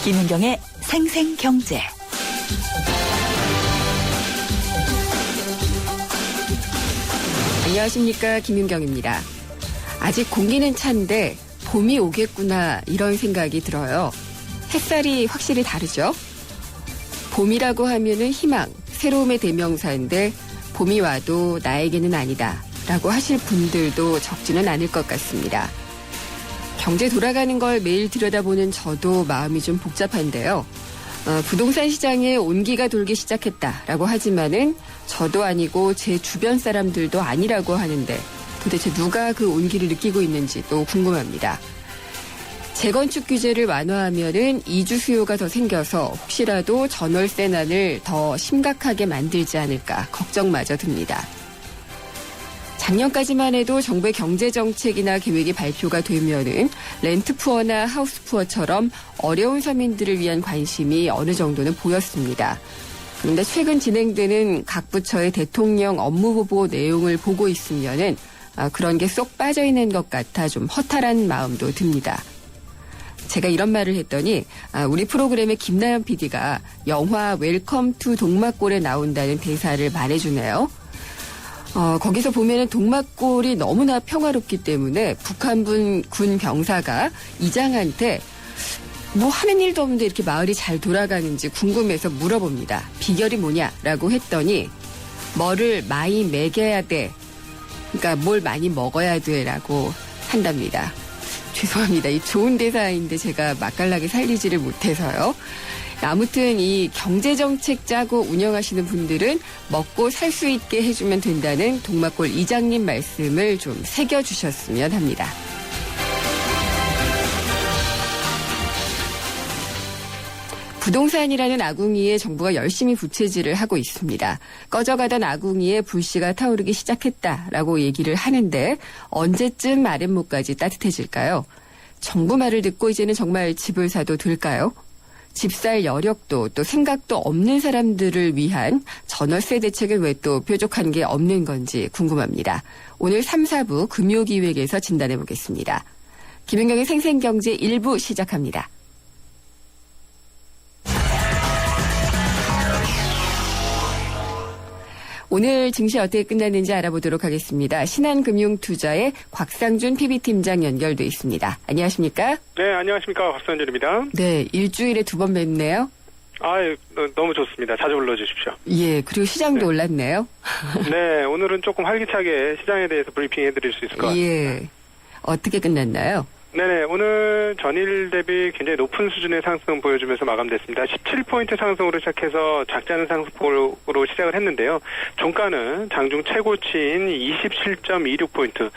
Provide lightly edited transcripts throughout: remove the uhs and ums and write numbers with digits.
김은경의 생생경제. 안녕하십니까, 김윤경입니다. 아직 공기는 찬데 봄이 오겠구나 이런 생각이 들어요. 햇살이 확실히 다르죠. 봄이라고 하면은 희망, 새로움의 대명사인데 봄이 와도 나에게는 아니다 라고 하실 분들도 적지는 않을 것 같습니다. 경제 돌아가는 걸 매일 들여다보는 저도 마음이 좀 복잡한데요. 부동산 시장에 온기가 돌기 시작했다라고 하지만은 저도 아니고 제 주변 사람들도 아니라고 하는데 도대체 누가 그 온기를 느끼고 있는지도 궁금합니다. 재건축 규제를 완화하면은 이주 수요가 더 생겨서 혹시라도 전월세난을 더 심각하게 만들지 않을까 걱정마저 듭니다. 작년까지만 해도 정부의 경제정책이나 계획이 발표가 되면은 렌트푸어나 하우스푸어처럼 어려운 서민들을 위한 관심이 어느 정도는 보였습니다. 그런데 최근 진행되는 각 부처의 대통령 업무보고 내용을 보고 있으면은 그런 게 쏙 빠져있는 것 같아 좀 허탈한 마음도 듭니다. 제가 이런 말을 했더니 우리 프로그램의 김나연 PD가 영화 웰컴 투 동막골에 나온다는 대사를 말해주네요. 거기서 보면은 동막골이 너무나 평화롭기 때문에 북한군 병사가 이장한테 뭐 하는 일도 없는데 이렇게 마을이 잘 돌아가는지 궁금해서 물어봅니다. 비결이 뭐냐라고 했더니 뭐를 많이 먹여야 돼. 그러니까 뭘 많이 먹어야 돼라고 한답니다. 죄송합니다. 이 좋은 대사인데 제가 맛깔나게 살리지를 못해서요. 아무튼 이 경제정책 짜고 운영하시는 분들은 먹고 살 수 있게 해주면 된다는 동막골 이장님 말씀을 좀 새겨주셨으면 합니다. 부동산이라는 아궁이에 정부가 열심히 부채질을 하고 있습니다. 꺼져가던 아궁이에 불씨가 타오르기 시작했다라고 얘기를 하는데 언제쯤 아랫목까지 따뜻해질까요? 정부 말을 듣고 이제는 정말 집을 사도 될까요? 집 살 여력도 또 생각도 없는 사람들을 위한 전월세 대책은 왜 또 뾰족한 게 없는 건지 궁금합니다. 오늘 3, 4부 금요기획에서 진단해 보겠습니다. 김은경의 생생경제 1부 시작합니다. 오늘 증시 어떻게 끝났는지 알아보도록 하겠습니다. 신한금융투자의 곽상준 PB팀장 연결돼 있습니다. 안녕하십니까? 네, 안녕하십니까. 곽상준입니다. 네, 일주일에 2번 뵙네요. 너무 좋습니다. 자주 불러주십시오. 예, 그리고 시장도 올랐네요. 네, 오늘은 조금 활기차게 시장에 대해서 브리핑해드릴 수 있을 것 같습니다. 예, 어떻게 끝났나요? 네네, 오늘 전일 대비 굉장히 높은 수준의 상승 보여주면서 마감됐습니다. 17포인트 상승으로 시작해서 작지 않은 상승폭으로 시작을 했는데요. 종가는 장중 최고치인 27.26포인트,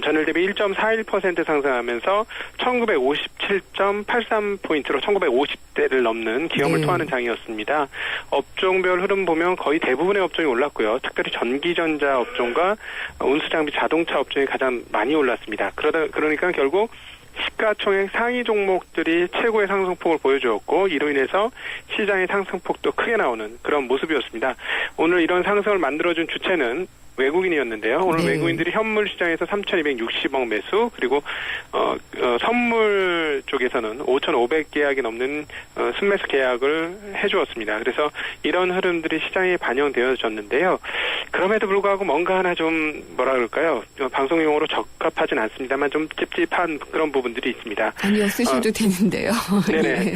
전일 대비 1.41% 상승하면서 1957.83포인트로 1950대를 넘는 기염을 토하는 장이었습니다. 업종별 흐름 보면 거의 대부분의 업종이 올랐고요. 특별히 전기전자 업종과 운수장비 자동차 업종이 가장 많이 올랐습니다. 그러니까 결국 시가총액 상위 종목들이 최고의 상승폭을 보여주었고 이로 인해서 시장의 상승폭도 크게 나오는 그런 모습이었습니다. 오늘 이런 상승을 만들어준 주체는 외국인이었는데요. 오늘 네. 외국인들이 현물 시장에서 3,260억 매수 그리고 선물 쪽에서는 5,500계약이 넘는 순매수 계약을 해주었습니다. 그래서 이런 흐름들이 시장에 반영되어졌는데요. 그럼에도 불구하고 뭔가 하나 좀 뭐라 그럴까요? 방송용어로 적합하진 않습니다만 좀 찝찝한 그런 부분들이 있습니다. 아니요, 쓰셔도 되는데요. 네네. 예.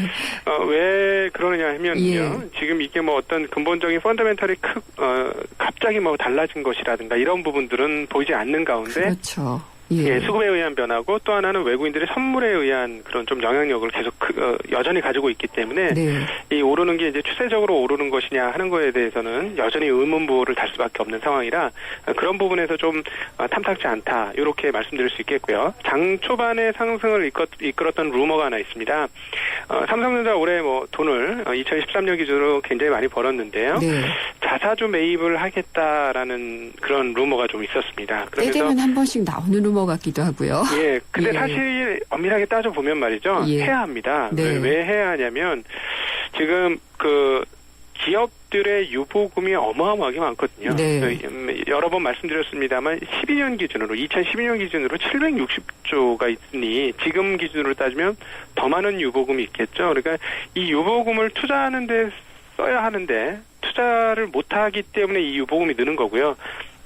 왜 그러느냐 하면요. 예. 지금 이게 뭐 어떤 근본적인 펀더멘털이 갑자기 뭐 달라진 것이라든가 이런 부분들은 보이지 않는 가운데 그렇죠. 예. 수급에 의한 변화고 또 하나는 외국인들의 선물에 의한 그런 좀 영향력을 계속 여전히 가지고 있기 때문에 네. 이 오르는 게 이제 추세적으로 오르는 것이냐 하는 거에 대해서는 여전히 의문부호를 달 수밖에 없는 상황이라 그런 부분에서 좀 탐탁지 않다 이렇게 말씀드릴 수 있겠고요. 장 초반에 상승을 이끌었던 루머가 하나 있습니다. 삼성전자 올해 뭐 돈을 2013년 기준으로 굉장히 많이 벌었는데요. 네. 자사주 매입을 하겠다라는 그런 루머가 좀 있었습니다. 때 되면 한 번씩 나오는 루머 같기도 하고요. 예, 근데 예. 사실 엄밀하게 따져보면 말이죠. 예. 해야 합니다. 네. 왜 해야 하냐면 지금 기업들 기업들의 유보금이 어마어마하게 많거든요. 네. 여러 번 말씀드렸습니다만 2012년 기준으로 760조가 있으니 지금 기준으로 따지면 더 많은 유보금이 있겠죠. 그러니까 이 유보금을 투자하는 데 써야 하는데 투자를 못하기 때문에 이 유보금이 느는 거고요.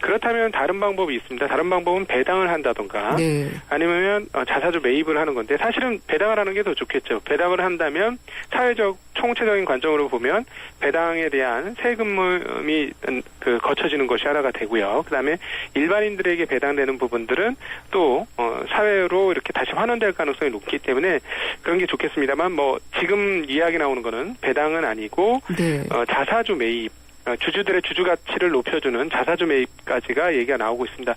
그렇다면 다른 방법이 있습니다. 다른 방법은 배당을 한다던가 네. 아니면 자사주 매입을 하는 건데 사실은 배당을 하는 게 더 좋겠죠. 배당을 한다면 사회적 총체적인 관점으로 보면 배당에 대한 세금이 거쳐지는 것이 하나가 되고요. 그다음에 일반인들에게 배당되는 부분들은 또 사회로 이렇게 다시 환원될 가능성이 높기 때문에 그런 게 좋겠습니다만 지금 이야기 나오는 거는 배당은 아니고 네. 자사주 매입. 주주들의 주주 가치를 높여주는 자사주 매입까지가 얘기가 나오고 있습니다.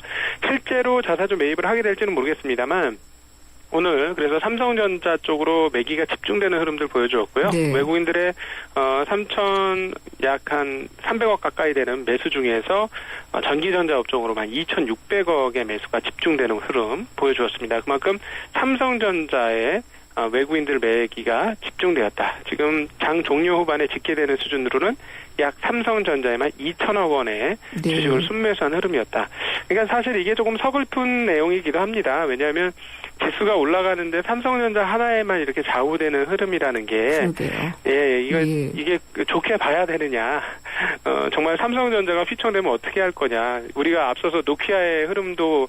실제로 자사주 매입을 하게 될지는 모르겠습니다만 오늘 그래서 삼성전자 쪽으로 매기가 집중되는 흐름들 보여주었고요. 네. 외국인들의 약 한 300억 가까이 되는 매수 중에서 전기전자 업종으로만 2,600억의 매수가 집중되는 흐름 보여주었습니다. 그만큼 삼성전자의 외국인들 매기가 집중되었다. 지금 장 종료 후반에 집계되는 수준으로는 약 삼성전자에만 2천억 원의 네. 주식을 순매수한 흐름이었다. 그러니까 사실 이게 조금 서글픈 내용이기도 합니다. 왜냐하면 지수가 올라가는데 삼성전자 하나에만 이렇게 좌우되는 흐름이라는 게 이게 좋게 봐야 되느냐. 정말 삼성전자가 휘청되면 어떻게 할 거냐. 우리가 앞서서 노키아의 흐름도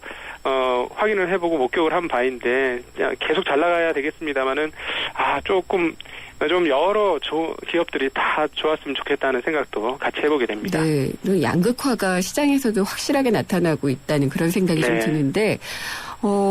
확인을 해보고 목격을 한 바인데 계속 잘 나가야 되겠습니다만은 조금 좀 여러 기업들이 다 좋았으면 좋겠다는 생각도 같이 해보게 됩니다. 네, 양극화가 시장에서도 확실하게 나타나고 있다는 그런 생각이 좀 드는데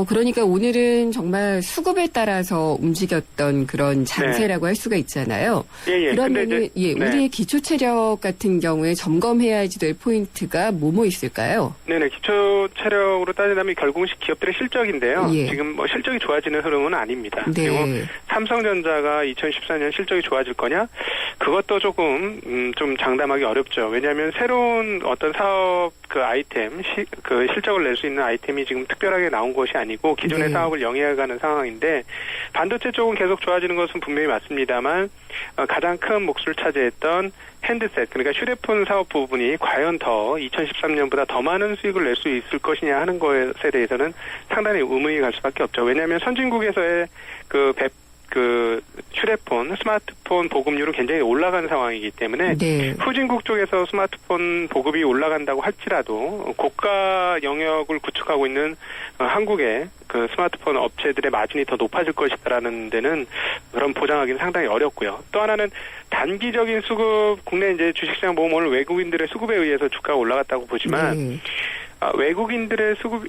그러니까 오늘은 정말 수급에 따라서 움직였던 그런 장세라고 할 수가 있잖아요. 그러면은 우리의 기초 체력 같은 경우에 점검해야 될 포인트가 뭐뭐 있을까요? 네네, 기초 체력으로 따지자면 결국은 기업들의 실적인데요. 지금 실적이 좋아지는 흐름은 아닙니다. 네. 그리고 삼성전자가 2014년 실적이 좋아질 거냐? 그것도 조금 좀 장담하기 어렵죠. 왜냐하면 새로운 어떤 사업 아이템, 실적을 낼 수 있는 아이템이 지금 특별하게 나온 것이 아니고 기존의 사업을 영위해가는 상황인데 반도체 쪽은 계속 좋아지는 것은 분명히 맞습니다만 가장 큰 몫을 차지했던 핸드셋, 그러니까 휴대폰 사업 부분이 과연 더 2013년보다 더 많은 수익을 낼 수 있을 것이냐 하는 것에 대해서는 상당히 의문이 갈 수밖에 없죠. 왜냐하면 선진국에서의 휴대폰, 스마트폰 보급률은 굉장히 올라간 상황이기 때문에 후진국 쪽에서 스마트폰 보급이 올라간다고 할지라도 고가 영역을 구축하고 있는 한국의 스마트폰 업체들의 마진이 더 높아질 것이다라는 데는 그런 보장하기는 상당히 어렵고요. 또 하나는 단기적인 수급, 국내 이제 주식시장 보면 오늘 외국인들의 수급에 의해서 주가가 올라갔다고 보지만 외국인들의 수급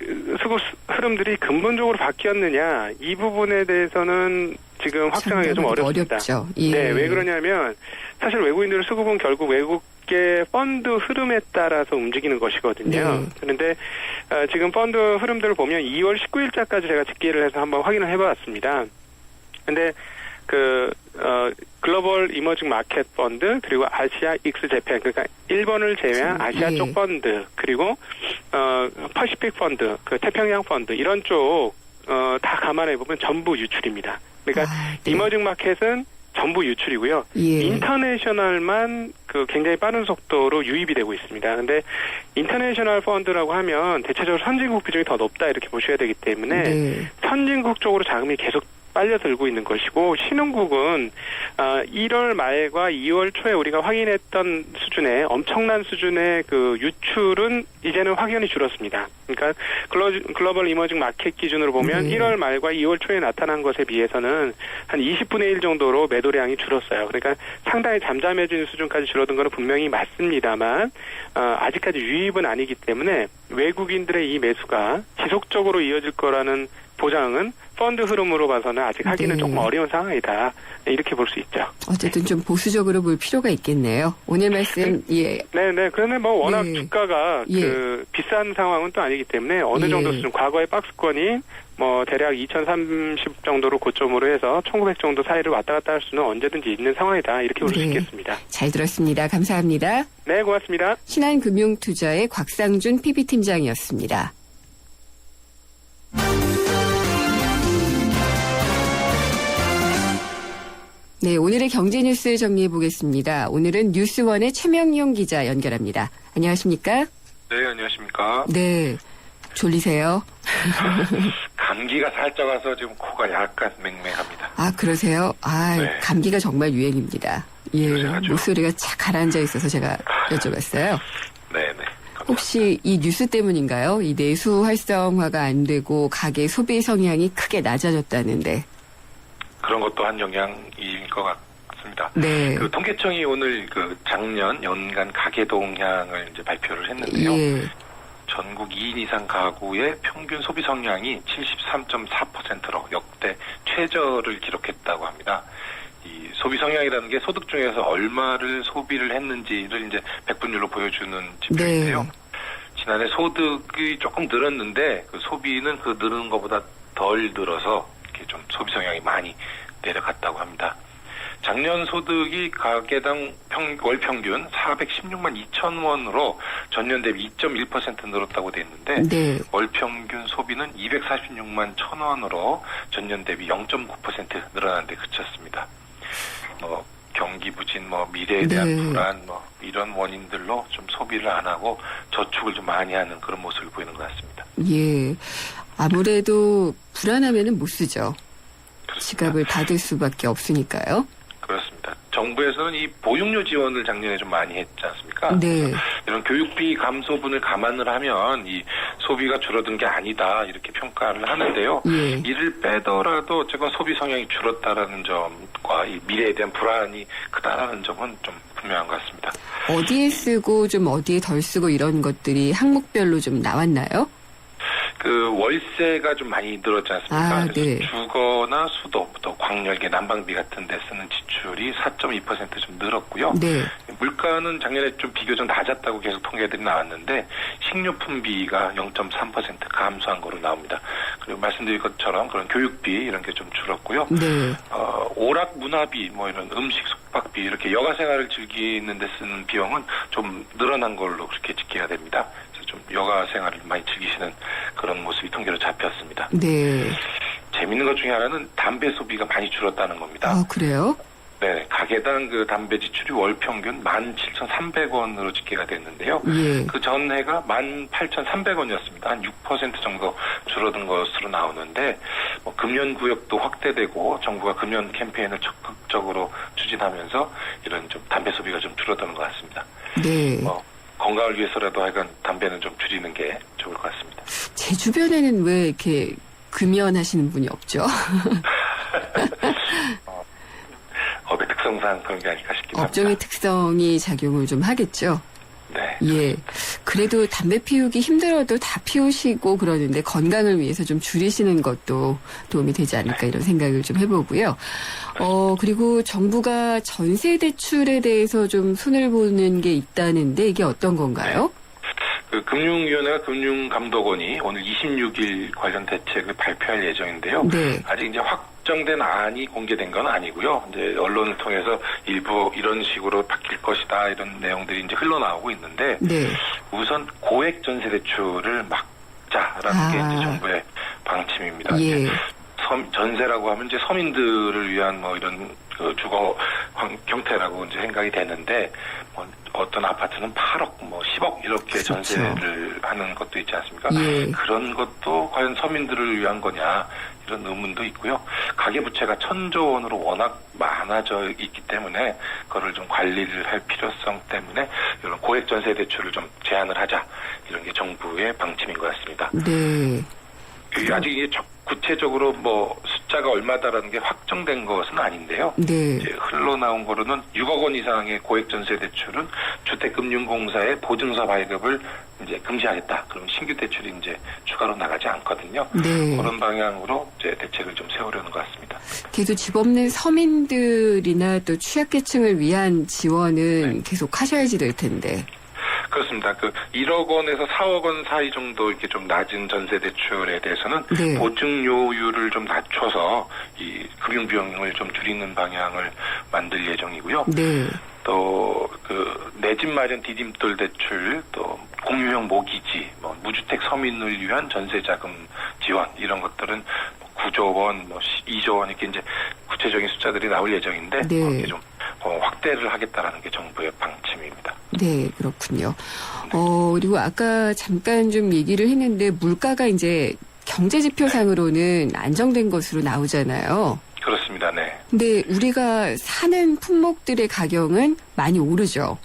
흐름들이 근본적으로 바뀌었느냐 이 부분에 대해서는 지금 확정하기가 좀 어렵습니다. 어렵죠. 네, 왜 그러냐면 사실 외국인들의 수급은 결국 외국계 펀드 흐름에 따라서 움직이는 것이거든요. 그런데 지금 펀드 흐름들을 보면 2월 19일자까지 제가 집계를 해서 한번 확인을 해봤습니다. 근데 글로벌 이머징 마켓 펀드 그리고 아시아 익스 재팬, 그러니까 일본을 제외한 아시아 쪽 펀드 그리고 퍼시픽 펀드, 태평양 펀드 이런 쪽 다 감안해 보면 전부 유출입니다. 그러니까 이머징 마켓은 전부 유출이고요. 인터내셔널만 굉장히 빠른 속도로 유입이 되고 있습니다. 근데 인터내셔널 펀드라고 하면 대체적으로 선진국 비중이 더 높다 이렇게 보셔야 되기 때문에 선진국 쪽으로 자금이 계속 빨려들고 있는 것이고 신흥국은 1월 말과 2월 초에 우리가 확인했던 수준의 엄청난 수준의 유출은 이제는 확연히 줄었습니다. 그러니까 글로벌 이머징 마켓 기준으로 보면 1월 말과 2월 초에 나타난 것에 비해서는 한 20분의 1 정도로 매도량이 줄었어요. 그러니까 상당히 잠잠해진 수준까지 줄어든 것은 분명히 맞습니다만 아직까지 유입은 아니기 때문에 외국인들의 이 매수가 지속적으로 이어질 거라는 보장은 펀드 흐름으로 봐서는 아직 하기는 조금 어려운 상황이다. 이렇게 볼 수 있죠. 어쨌든 좀 보수적으로 볼 필요가 있겠네요. 오늘 말씀, 네네. 그런데 워낙 주가가 비싼 상황은 또 아니기 때문에 어느 정도 수준, 과거의 박스권이 대략 2030 정도로 고점으로 해서 1900 정도 사이를 왔다 갔다 할 수는 언제든지 있는 상황이다. 이렇게 볼 수 있겠습니다. 잘 들었습니다. 감사합니다. 네, 고맙습니다. 신한금융투자의 곽상준 PB팀장이었습니다. 네, 오늘의 경제 뉴스 정리해 보겠습니다. 오늘은 뉴스원의 최명용 기자 연결합니다. 안녕하십니까? 네, 안녕하십니까? 네, 졸리세요? 감기가 살짝 와서 지금 코가 약간 맹맹합니다. 아, 그러세요? 아, 네. 감기가 정말 유행입니다. 예, 요새하죠. 목소리가 착 가라앉아 있어서 제가 여쭤봤어요. 네네. 혹시 이 뉴스 때문인가요? 이 내수 활성화가 안 되고 가계 소비 성향이 크게 낮아졌다는데. 그런 것도 한 영향일 것 같습니다. 네. 그 통계청이 오늘 그 작년 연간 가계 동향을 이제 발표를 했는데요. 예. 전국 2인 이상 가구의 평균 소비 성향이 73.4%로 역대 최저를 기록했다고 합니다. 이 소비 성향이라는 게 소득 중에서 얼마를 소비를 했는지를 이제 백분율로 보여주는 지표인데요. 네. 지난해 소득이 조금 늘었는데 그 소비는 그 늘은 것보다 덜 늘어서 이렇게 좀 소비 성향이 많이 내려갔다고 합니다. 작년 소득이 가계당 월 평균 416만 2천 원으로 전년 대비 2.1% 늘었다고 돼 있는데 네. 월 평균 소비는 246만 1천 원으로 전년 대비 0.9% 늘어난 데 그쳤습니다. 경기 부진, 미래에 대한 네. 불안, 이런 원인들로 좀 소비를 안 하고 저축을 좀 많이 하는 그런 모습을 보이는 것 같습니다. 예. 아무래도 불안하면은 못 쓰죠. 그렇습니다. 지갑을 닫을 수밖에 없으니까요. 그렇습니다. 정부에서는 이 보육료 지원을 작년에 좀 많이 했지 않습니까? 네. 이런 교육비 감소분을 감안을 하면 이 소비가 줄어든 게 아니다 이렇게 평가를 하는데요. 예. 이를 빼더라도 어쨌건 소비 성향이 줄었다라는 점과 이 미래에 대한 불안이 크다라는 점은 좀 분명한 것 같습니다. 어디에 쓰고 좀 어디에 덜 쓰고 이런 것들이 항목별로 좀 나왔나요? 그 월세가 좀 많이 늘었지 않습니까? 아, 그래서 네. 주거나 수도, 또 광열계, 난방비 같은 데 쓰는 지출이 4.2% 좀 늘었고요. 네. 물가는 작년에 좀 비교적 낮았다고 계속 통계들이 나왔는데 식료품비가 0.3% 감소한 거로 나옵니다. 그리고 말씀드린 것처럼 그런 교육비 이런 게 좀 줄었고요. 네. 오락 문화비, 이런 음식 숙박비 이렇게 여가 생활을 즐기는 데 쓰는 비용은 좀 늘어난 걸로 그렇게 지켜야 됩니다. 그래서 좀 여가 생활을 많이 즐기시는 그런 모습이 통계로 잡혔습니다. 네. 재밌는 것 중에 하나는 담배 소비가 많이 줄었다는 겁니다. 아, 그래요? 네, 가계당 그 담배 지출이 월 평균 17,300원으로 집계가 됐는데요. 예. 그 전해가 18,300원이었습니다. 한 6% 정도 줄어든 것으로 나오는데, 금연구역도 확대되고 정부가 금연 캠페인을 적극적으로 추진하면서 이런 좀 담배 소비가 좀 줄어드는 것 같습니다. 네. 건강을 위해서라도 하여간 담배는 좀 줄이는 게 좋을 것 같습니다. 제 주변에는 왜 이렇게 금연하시는 분이 없죠? 업의 특성상 그런 게 아닐까 싶긴 합니다. 업종의 특성이 작용을 좀 하겠죠? 네. 예. 그래도 담배 피우기 힘들어도 다 피우시고 그러는데 건강을 위해서 좀 줄이시는 것도 도움이 되지 않을까 이런 생각을 좀 해보고요. 그리고 정부가 전세 대출에 대해서 좀 손을 보는 게 있다는데 이게 어떤 건가요? 그 금융위원회가 금융감독원이 오늘 26일 관련 대책을 발표할 예정인데요. 네. 아직 이제 확정된 안이 공개된 건 아니고요. 이제 언론을 통해서 일부 이런 식으로 바뀔 것이다 이런 내용들이 이제 흘러나오고 있는데 네. 우선 고액 전세 대출을 막자라는 게 이제 정부의 방침입니다. 예. 이제 전세라고 하면 이제 서민들을 위한 이런 그 주거 경태라고 이제 생각이 되는데 어떤 아파트는 8억, 10억 이렇게 그렇죠. 전세를 하는 것도 있지 않습니까? 예. 그런 것도 과연 서민들을 위한 거냐 이런 의문도 있고요. 가계부채가 1,000조 원으로 워낙 많아져 있기 때문에 그거를 좀 관리를 할 필요성 때문에 이런 고액 전세 대출을 좀 제한을 하자 이런 게 정부의 방침인 것 같습니다. 네. 아직 이게 구체적으로 숫자가 얼마다라는 게 확정된 것은 아닌데요. 네. 이제 흘러나온 거로는 6억 원 이상의 고액 전세 대출은 주택금융공사의 보증서 발급을 이제 금지하겠다. 그럼 신규 대출이 이제 추가로 나가지 않거든요. 네. 그런 방향으로 이제 대책을 좀 세우려는 것 같습니다. 계속 집 없는 서민들이나 또 취약계층을 위한 지원은 계속 하셔야지 될 텐데. 그렇습니다. 1억 원에서 4억 원 사이 정도 이렇게 좀 낮은 전세 대출에 대해서는 네. 보증료율을 좀 낮춰서 이 금융 비용을 좀 줄이는 방향을 만들 예정이고요. 네. 또 내 집 마련 디딤돌 대출, 또 공유형 모기지, 무주택 서민을 위한 전세 자금 지원 이런 것들은 9조 원, 2조 원 이렇게 이제 구체적인 숫자들이 나올 예정인데 네. 그렇게 좀 확대를 하겠다라는 게 정부의 방침입니다. 네, 그렇군요. 그리고 아까 잠깐 좀 얘기를 했는데 물가가 이제 경제지표상으로는 안정된 것으로 나오잖아요. 그렇습니다. 네. 근데 우리가 사는 품목들의 가격은 많이 오르죠.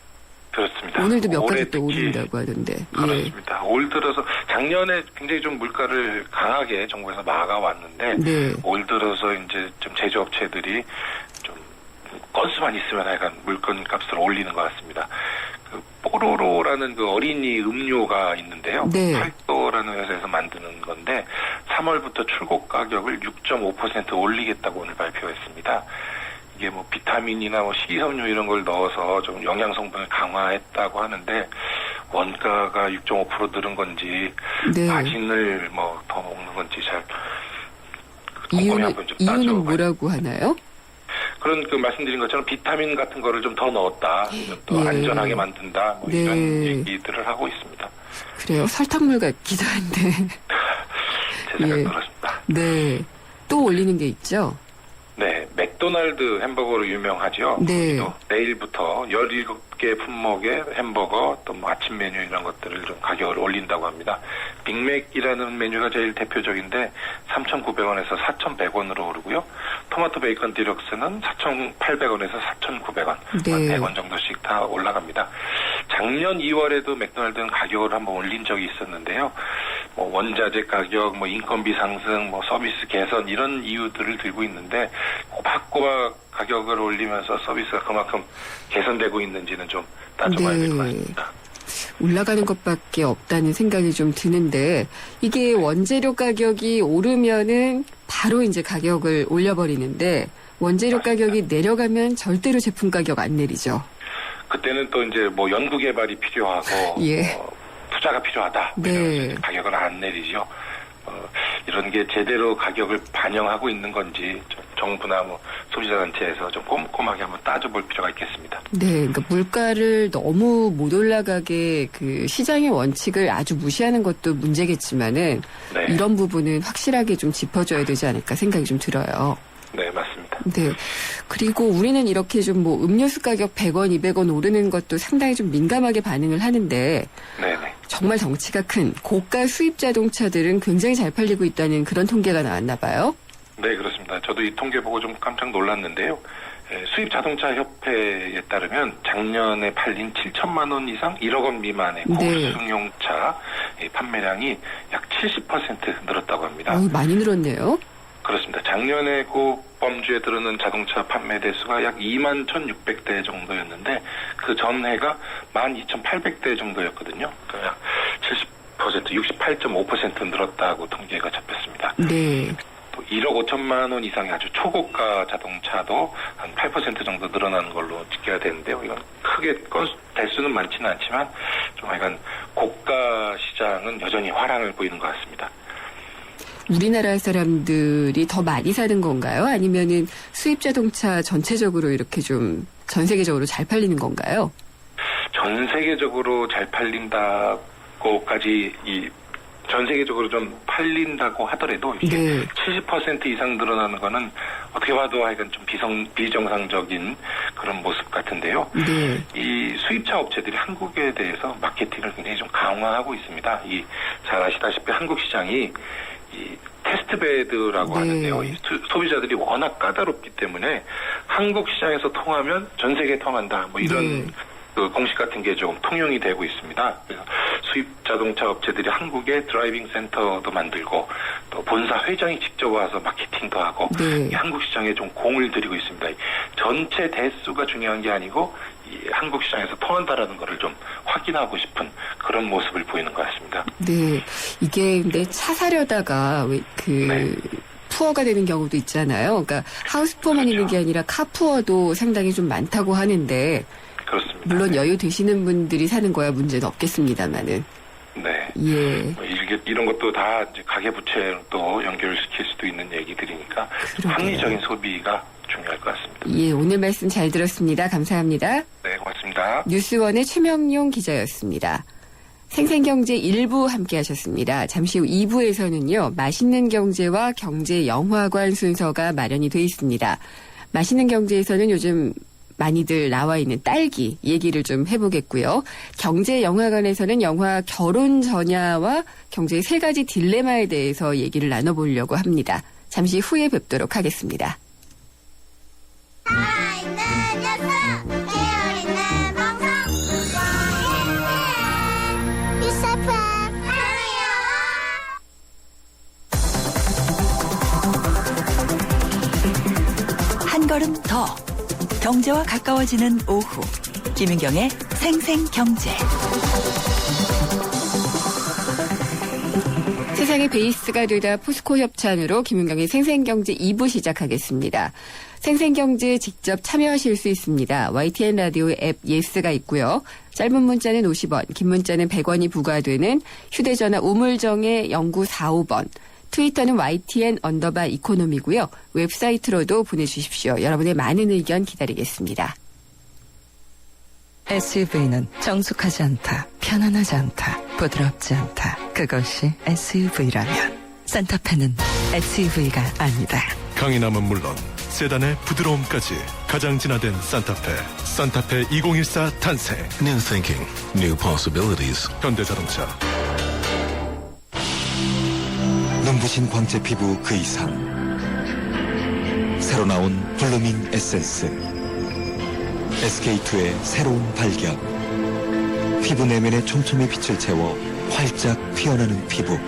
그렇습니다. 오늘도 몇 가지 올해 또 특히 오른다고 하던데. 예. 그렇습니다. 올 들어서 작년에 굉장히 좀 물가를 강하게 정부에서 막아왔는데 네. 올 들어서 이제 좀 제조업체들이 좀 건수만 있으면 하여간 물건값을 올리는 것 같습니다. 그 뽀로로라는 그 어린이 음료가 있는데요. 네. 팔도라는 회사에서 만드는 건데 3월부터 출고 가격을 6.5% 올리겠다고 오늘 발표했습니다. 이게 뭐 비타민이나 뭐 식이섬유 이런 걸 넣어서 좀 영양 성분을 강화했다고 하는데 원가가 6.5% 늘은 건지 네. 마진을 뭐 더 먹는 건지 잘 꼼꼼히 한번 좀 따져봐야 이유는 뭐라고 하나요? 그런 그 말씀드린 것처럼 비타민 같은 거를 좀 더 넣었다. 또 예. 안전하게 만든다. 뭐 네. 이런 얘기들을 하고 있습니다. 그래요. 설탕물 같기도 한데. 제 생각은 예. 그렇습니다. 네. 또 올리는 게 있죠? 네, 맥도날드 햄버거로 유명하죠. 네. 거기도 내일부터 17개 품목의 햄버거 또 뭐 아침 메뉴 이런 것들을 좀 가격을 올린다고 합니다. 빅맥이라는 메뉴가 제일 대표적인데 3,900원에서 4,100원으로 오르고요. 토마토 베이컨 디럭스는 4,800원에서 4,900원, 네. 100원 정도씩 다 올라갑니다. 작년 2월에도 맥도날드는 가격을 한번 올린 적이 있었는데요. 뭐 원자재 가격, 뭐 인건비 상승, 뭐 서비스 개선 이런 이유들을 들고 있는데 꼬박꼬박 가격을 올리면서 서비스가 그만큼 개선되고 있는지는 좀 따져봐야 될 것 네. 같습니다. 올라가는 것밖에 없다는 생각이 좀 드는데 이게 원재료 가격이 오르면은 바로 이제 가격을 올려버리는데 원재료 맞습니다. 가격이 내려가면 절대로 제품 가격 안 내리죠. 그때는 또 이제 뭐 연구 개발이 필요하고 예. 투자가 필요하다. 네. 이러면서 가격을 안 내리죠. 이런 게 제대로 가격을 반영하고 있는 건지 정부나 뭐 소비자단체에서 좀 꼼꼼하게 한번 따져볼 필요가 있겠습니다. 네, 그러니까 물가를 너무 못 올라가게 그 시장의 원칙을 아주 무시하는 것도 문제겠지만은 네. 이런 부분은 확실하게 좀 짚어줘야 되지 않을까 생각이 좀 들어요. 네, 맞습니다. 네. 그리고 우리는 이렇게 좀 뭐 음료수 가격 100원, 200원 오르는 것도 상당히 좀 민감하게 반응을 하는데 네네. 정말 덩치가 큰 고가 수입 자동차들은 굉장히 잘 팔리고 있다는 그런 통계가 나왔나 봐요. 네, 그렇습니다. 저도 이 통계 보고 좀 깜짝 놀랐는데요. 수입 자동차 협회에 따르면 작년에 팔린 7천만 원 이상 1억 원 미만의 네. 고수승용차 판매량이 약 70% 늘었다고 합니다. 많이 늘었네요. 그렇습니다. 작년에 고범주에 들어오는 자동차 판매 대수가 약 2만 1,600대 정도였는데 그 전해가 12,800대 정도였거든요. 그러니까 약 70%, 68.5% 늘었다고 통계가 잡혔습니다. 네. 또 1억 5천만 원 이상의 아주 초고가 자동차도 한 8% 정도 늘어나는 걸로 집계가 되는데요. 이건 크게 건수 대수는 많지는 않지만 좀 약간 고가 시장은 여전히 화랑을 보이는 것 같습니다. 우리나라 사람들이 더 많이 사는 건가요? 아니면은 수입 자동차 전체적으로 이렇게 좀 전 세계적으로 잘 팔리는 건가요? 전 세계적으로 잘 팔린다고까지 전 세계적으로 좀 팔린다고 하더라도 이게 네. 70% 이상 늘어나는 거는 어떻게 봐도 하여간 좀 비정상적인 그런 모습 같은데요. 네. 이 수입차 업체들이 한국에 대해서 마케팅을 굉장히 좀 강화하고 있습니다. 잘 아시다시피 한국 시장이 이 테스트베드라고 네. 하는데요. 이 소비자들이 워낙 까다롭기 때문에 한국 시장에서 통하면 전 세계에 통한다. 뭐 이런 네. 그 공식 같은 게 조금 통용이 되고 있습니다. 그래서 수입 자동차 업체들이 한국에 드라이빙 센터도 만들고 또 본사 회장이 직접 와서 마케팅도 하고 네. 이 한국 시장에 좀 공을 들이고 있습니다. 전체 대수가 중요한 게 아니고 이 한국 시장에서 통한다라는 것을 좀 확인하고 싶은 그런 모습을 보이는 것 같습니다. 네. 이게 근데 차 사려다가 네. 푸어가 되는 경우도 있잖아요. 그러니까 하우스푸어만 그렇죠. 있는 게 아니라 카푸어도 상당히 좀 많다고 하는데 그렇습니다. 물론 네. 여유 되시는 분들이 사는 거야 문제는 없겠습니다만은. 네. 예. 뭐 이런 것도 다 이제 가계부채로 또 연결시킬 수도 있는 얘기들이니까 그러게요. 합리적인 소비가 중요할 것 같습니다. 예, 오늘 말씀 잘 들었습니다. 감사합니다. 네, 고맙습니다. 뉴스원의 최명용 기자였습니다. 생생경제 1부 함께 하셨습니다. 잠시 후 2부에서는요. 맛있는 경제와 경제영화관 순서가 마련이 돼 있습니다. 맛있는 경제에서는 요즘 많이들 나와 있는 딸기 얘기를 좀 해보겠고요. 경제영화관에서는 영화 결혼 전야와 경제의 3가지 딜레마에 대해서 얘기를 나눠보려고 합니다. 잠시 후에 뵙도록 하겠습니다. 한 걸음 더 경제와 가까워지는 오후 김윤경의 생생경제. 세상의 베이스가 되다 포스코 협찬으로 김윤경의 생생경제 2부 시작하겠습니다. 생생경제에 직접 참여하실 수 있습니다. YTN 라디오 앱 예스가 있고요. 짧은 문자는 50원, 긴 문자는 100원이 부과되는 휴대전화 우물정의 0945번. 트위터는 YTN_이코노미고요. 웹사이트로도 보내주십시오. 여러분의 많은 의견 기다리겠습니다. SUV는 정숙하지 않다, 편안하지 않다, 부드럽지 않다. 그것이 SUV라면 산타페는 SUV가 아니다. 강인함은 물론 세단의 부드러움까지 가장 진화된 산타페 2014 탄생. New thinking, new possibilities. 현대자동차. 눈부신 광채 피부 그 이상. 새로 나온 블루밍 에센스. SK2의 새로운 발견. 피부 내면의 촘촘히 빛을 채워 활짝 피어나는 피부.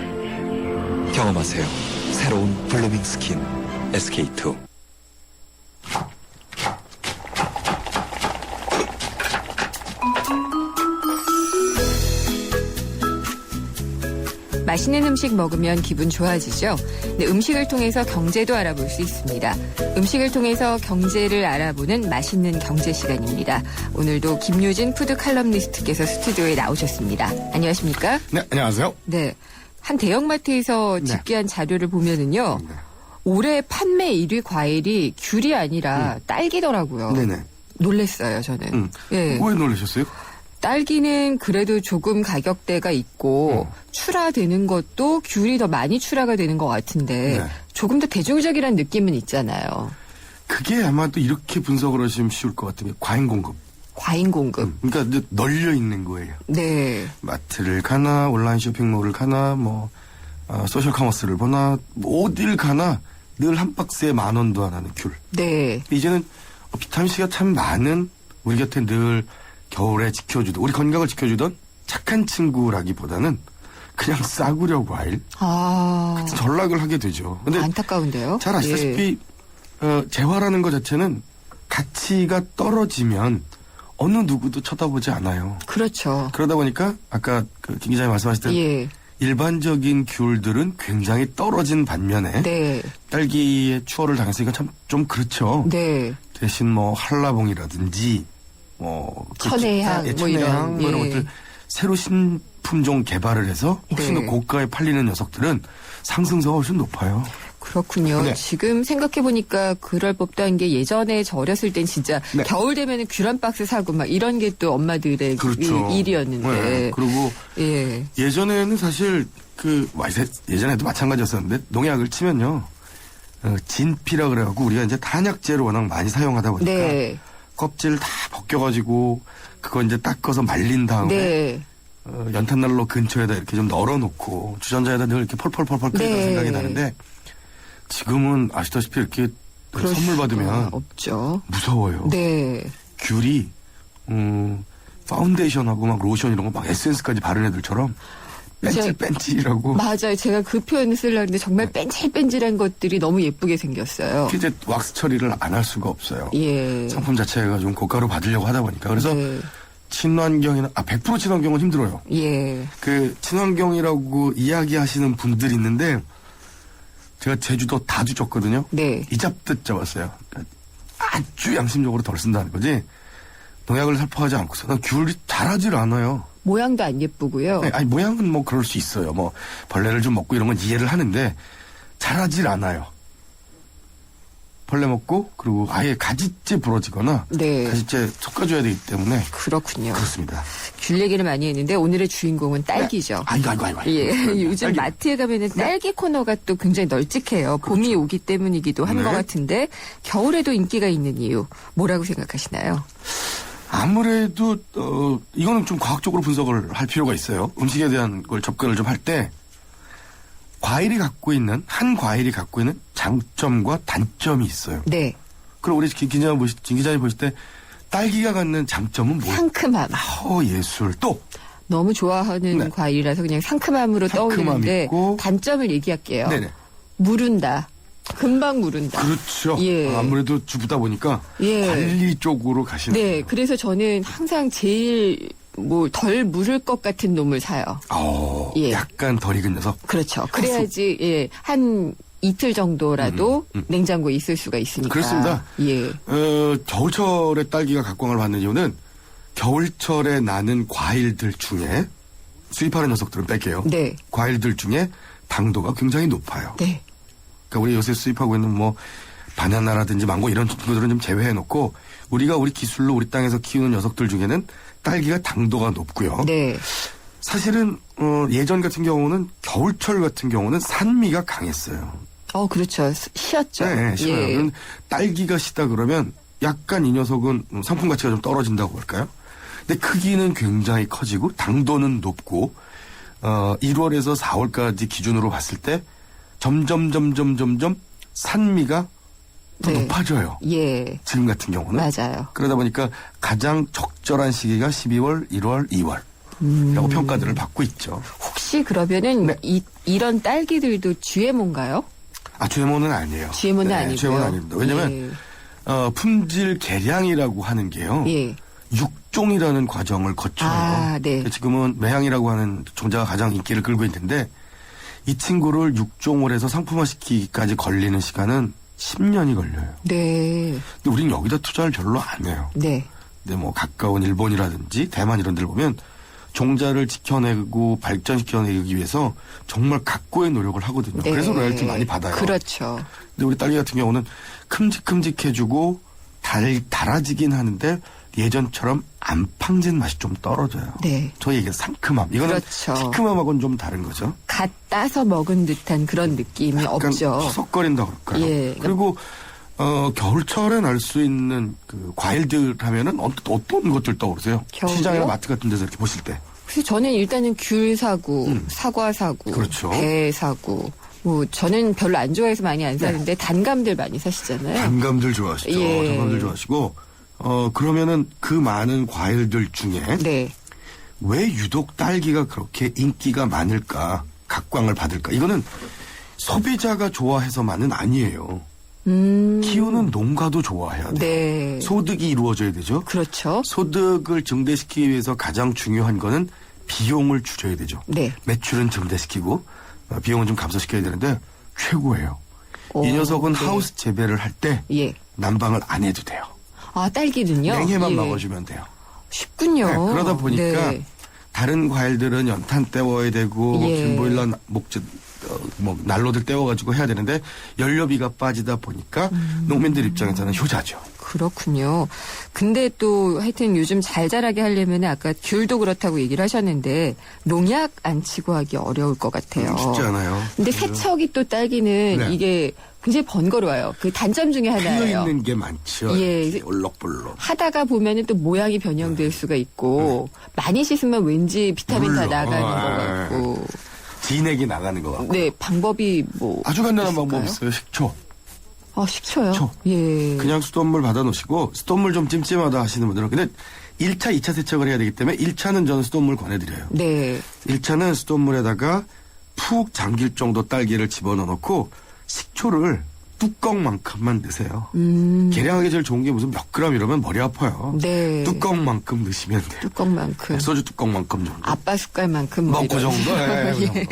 경험하세요. 새로운 블루밍 스킨 SK2. 맛있는 음식 먹으면 기분 좋아지죠. 네, 음식을 통해서 경제도 알아볼 수 있습니다. 음식을 통해서 경제를 알아보는 맛있는 경제 시간입니다. 오늘도 김유진 푸드 칼럼니스트께서 스튜디오에 나오셨습니다. 안녕하십니까? 네, 안녕하세요. 네, 한 대형마트에서 집계한 자료를 보면은요. 올해 판매 1위 과일이 귤이 아니라 딸기더라고요. 네네. 놀랬어요, 저는. 예. 왜 놀라셨어요? 딸기는 그래도 조금 가격대가 있고 출하되는 것도 귤이 더 많이 출하가 되는 것 같은데 네. 조금 더 대중적이라는 느낌은 있잖아요. 그게 아마도 이렇게 분석을 하시면 쉬울 것 같은 게 과잉 공급. 과잉 공급. 그러니까 이제 널려 있는 거예요. 네. 마트를 가나 온라인 쇼핑몰을 가나 소셜 커머스를 보나 어딜 가나 늘 한 박스에 10,000원도 안 하는 귤. 네. 이제는 비타민C가 참 많은 우리 곁에 늘 겨울에 지켜주던 우리 건강을 지켜주던 착한 친구라기보다는 그냥 싸구려 과일 아. 전락을 하게 되죠. 근데 안타까운데요. 잘 아시다시피 재화라는 것 자체는 가치가 떨어지면 어느 누구도 쳐다보지 않아요. 그렇죠. 그러다 보니까 아까 김 기자님 말씀하셨던 예. 일반적인 귤들은 굉장히 떨어진 반면에 네. 딸기의 추월을 당했으니까 참 좀 그렇죠. 네. 대신 한라봉이라든지 천혜향, 천혜향 이런, 이런 예. 것들 새로 신품종 개발을 해서 훨씬 네. 더 고가에 팔리는 녀석들은 상승세가 훨씬 높아요. 그렇군요. 네. 지금 생각해보니까 그럴 법도 한 게 예전에 저 어렸을 땐 진짜 네. 겨울 되면은 귤 한 박스 사고 막 이런 게 또 엄마들의 그렇죠. 일이었는데. 네. 그리고 예. 예전에는 사실 예전에도 마찬가지였었는데 농약을 치면요. 진피라 그래갖고 우리가 이제 단약재를 워낙 많이 사용하다 보니까 네. 껍질 다 벗겨가지고 그거 이제 닦아서 말린 다음에 네. 연탄난로 근처에다 이렇게 좀 널어놓고 주전자에다 늘 이렇게 펄펄펄펄 끓이는 네. 생각이 나는데 지금은 아시다시피 이렇게 그럴 선물 수가 받으면 없죠. 무서워요. 네. 귤이 파운데이션하고 막 로션 이런 거 막 에센스까지 바른 애들처럼 뺀질뺀질이라고. 맞아요. 제가 그 표현을 쓰려고 했는데 정말 뺀질뺀질한 것들이 너무 예쁘게 생겼어요. 이제 왁스 처리를 안 할 수가 없어요. 예. 상품 자체가 좀 고가로 받으려고 하다 보니까. 그래서 네. 친환경이나 100% 친환경은 힘들어요. 예. 친환경이라고 이야기하시는 분들이 있는데 제가 제주도 다주 줬거든요. 네. 이 잡듯 잡았어요. 그러니까 아주 양심적으로 덜 쓴다는 거지. 농약을 살포하지 않고서 귤이 자라질 않아요. 모양도 안 예쁘고요. 네, 모양은 그럴 수 있어요. 벌레를 좀 먹고 이런 건 이해를 하는데 자라질 않아요. 벌레 먹고 그리고 아예 가지째 부러지거나 네. 가지째 솎아줘야 되기 때문에 그렇군요. 그렇습니다. 귤 얘기를 많이 했는데 오늘의 주인공은 딸기죠. 아이고. 예, 요즘 딸기. 마트에 가면은 딸기 코너가 또 굉장히 널찍해요. 봄이 오기 때문이기도 한 네. 것 같은데 겨울에도 인기가 있는 이유 뭐라고 생각하시나요? 아무래도 이거는 좀 과학적으로 분석을 할 필요가 있어요. 음식에 대한 걸 접근을 좀 할 때 한 과일이 갖고 있는 장점과 단점이 있어요. 네, 그럼 우리 김 기자님 보실 때 딸기가 갖는 장점은 뭐예요? 상큼함. 예술. 또 너무 좋아하는 네. 과일이라서 그냥 상큼함으로 상큼함 떠오르는데 있고. 단점을 얘기할게요. 네네. 무른다. 금방 무른다. 그렇죠. 예. 아무래도 주부다 보니까 예. 관리 쪽으로 가시는 네, 거예요. 그래서 저는 항상 제일 덜 무를 것 같은 놈을 사요. 예. 약간 덜 익은 녀석. 그렇죠. 그래야지 한 이틀 정도라도 냉장고에 있을 수가 있으니까. 그렇습니다. 예. 겨울철에 딸기가 각광을 받는 이유는 겨울철에 나는 과일들 중에 수입하는 녀석들은 뺄게요. 네. 과일들 중에 당도가 굉장히 높아요. 네. 그러니까 우리 요새 수입하고 있는 바나나라든지 망고 이런 친구들은 좀 제외해 놓고 우리 기술로 우리 땅에서 키우는 녀석들 중에는 딸기가 당도가 높고요. 네. 사실은 예전 같은 경우는 겨울철 같은 경우는 산미가 강했어요. 그렇죠. 시었죠. 네, 예. 예. 딸기가 시다 그러면 약간 이 녀석은 상품 가치가 좀 떨어진다고 할까요? 근데 크기는 굉장히 커지고 당도는 높고 1월에서 4월까지 기준으로 봤을 때 점점 산미가 더 네. 높아져요. 예. 지금 같은 경우는. 맞아요. 그러다 보니까 가장 적절한 시기가 12월, 1월, 2월. 라고 평가들을 받고 있죠. 혹시 그러면은 네. 이런 딸기들도 GMO인가요? GMO는 아니에요. GMO는 아니고요. GMO는 아닙니다. 왜냐면 품질 개량이라고 하는 게요. 예. 육종이라는 과정을 거쳐요. 네. 지금은 매향이라고 하는 종자가 가장 인기를 끌고 있는데 이 친구를 육종을 해서 상품화시키기까지 걸리는 시간은 10년이 걸려요. 네. 근데 우리는 여기다 투자를 별로 안 해요. 네. 근데 가까운 일본이라든지 대만 이런 데를 보면 종자를 지켜내고 발전시켜내기 위해서 정말 각고의 노력을 하거든요. 네. 그래서 로열티 많이 받아요. 그렇죠. 근데 우리 딸기 같은 경우는 큼직큼직해주고 달아지긴 하는데 예전처럼 안 팡진 맛이 좀 떨어져요. 네. 저희 이게 상큼함. 이거는 그렇죠. 시큼함하고는 좀 다른 거죠. 갓 따서 먹은 듯한 그런 느낌이 약간 없죠. 허석거린다 그럴까요? 예. 그리고 겨울철에 날 수 있는 그 과일들 하면은 어떤 것들 떠오르세요? 겨울이요? 시장이나 마트 같은 데서 이렇게 보실 때. 그래서 저는 일단은 귤 사고, 사과 사고, 그렇죠. 배 사고, 저는 별로 안 좋아해서 많이 안 사는데 단감들 많이 사시잖아요. 단감들 좋아하시죠. 예. 단감들 좋아하시고 그러면은 그 많은 과일들 중에 네. 왜 유독 딸기가 그렇게 인기가 많을까, 각광을 받을까? 이거는 소비자가 좋아해서만은 아니에요. 키우는 농가도 좋아해야 돼요. 네. 소득이 이루어져야 되죠. 그렇죠. 소득을 증대시키기 위해서 가장 중요한 거는 비용을 줄여야 되죠. 네. 매출은 증대시키고 비용은 좀 감소시켜야 되는데 최고예요. 이 녀석은 네. 하우스 재배를 할 때 예. 난방을 안 해도 돼요. 딸기는요? 냉해만 예. 막아주면 돼요. 쉽군요. 네, 그러다 보니까 네. 다른 과일들은 연탄 때워야 되고 예. 김보일러 난로들 때워가지고 해야 되는데 연료비가 빠지다 보니까 농민들 입장에서는 효자죠. 그렇군요. 근데 또 하여튼 요즘 잘 자라게 하려면 아까 귤도 그렇다고 얘기를 하셨는데 농약 안 치고 하기 어려울 것 같아요. 쉽지 않아요. 근데 세척이 또 딸기는 네. 이게 굉장히 번거로워요. 그 단점 중에 하나예요. 있는 게 많죠. 예. 올록볼록. 하다가 보면은 또 모양이 변형될 수가 있고 많이 씻으면 왠지 비타민 다 물론. 나가는 것 같고. 진액이 나가는 것 같고. 네, 방법이 아주 간단한 있을까요? 방법이 있어요. 식초. 식초요? 식초. 예. 그냥 수돗물 받아놓으시고 수돗물 좀 찜찜하다 하시는 분들은 근데 1차, 2차 세척을 해야 되기 때문에 1차는 저는 수돗물 권해드려요. 네. 1차는 수돗물에다가 푹 잠길 정도 딸기를 집어넣고 식초를 뚜껑만큼만 넣으세요. 계량하기 제일 좋은 게 무슨 몇 그램 이러면 머리 아파요. 네. 뚜껑만큼 넣으시면 돼요. 뚜껑만큼. 소주 뚜껑만큼 정도. 아빠 숟갈만큼 뭐 그 이런. 정도? 예,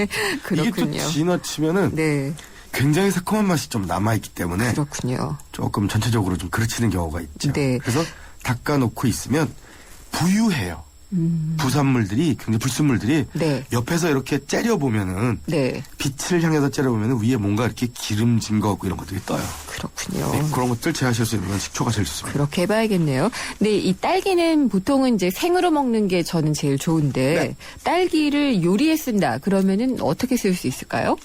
그 정도. 그렇군요. 이게 또 지나치면은 네. 굉장히 새콤한 맛이 좀 남아있기 때문에 그렇군요. 조금 전체적으로 좀 그르치는 경우가 있죠. 네. 그래서 닦아놓고 있으면 부유해요. 부산물들이 굉장히 불순물들이 네. 옆에서 이렇게 째려보면은 네. 빛을 향해서 째려보면은 위에 뭔가 이렇게 기름진 거 같고 이런 것들이 떠요. 그렇군요. 네, 그런 것들 제하실 수 있는 건 식초가 제일 좋습니다. 그렇게 해봐야겠네요. 근데 이 딸기는 보통은 이제 생으로 먹는 게 저는 제일 좋은데 네. 딸기를 요리에 쓴다 그러면은 어떻게 쓸 수 있을까요?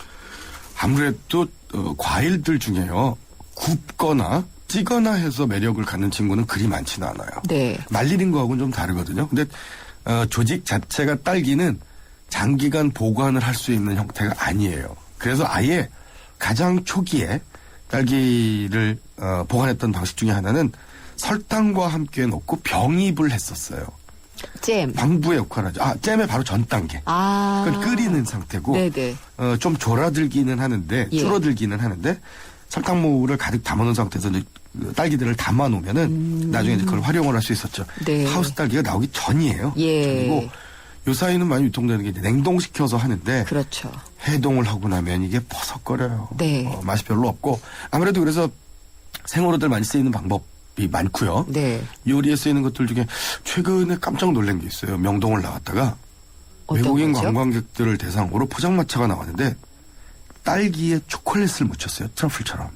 아무래도 과일들 중에요. 굽거나 찌거나 해서 매력을 갖는 친구는 그리 많지는 않아요. 네. 말리는 거하고는 좀 다르거든요. 근데 조직 자체가 딸기는 장기간 보관을 할 수 있는 형태가 아니에요. 그래서 아예 가장 초기에 딸기를 보관했던 방식 중에 하나는 설탕과 함께 넣고 병입을 했었어요. 잼. 방부의 역할을 하죠. 잼의 바로 전 단계. 그건 끓이는 상태고 네네. 좀 졸아들기는 하는데 예. 줄어들기는 하는데 설탕물을 가득 담아놓은 상태에서 이제 딸기들을 담아놓으면은 나중에 이제 그걸 활용을 할 수 있었죠. 네. 하우스 딸기가 나오기 전이에요. 예. 전이고 요 사이는 많이 유통되는 게 이제 냉동시켜서 하는데 그렇죠. 해동을 하고 나면 이게 버석거려요. 네. 맛이 별로 없고 아무래도 그래서 생으로들 많이 쓰이는 방법이 많고요. 네. 요리에 쓰이는 것들 중에 최근에 깜짝 놀란 게 있어요. 명동을 나갔다가 어떤 외국인 거죠? 관광객들을 대상으로 포장마차가 나왔는데 딸기에 초콜릿을 묻혔어요. 트러플처럼.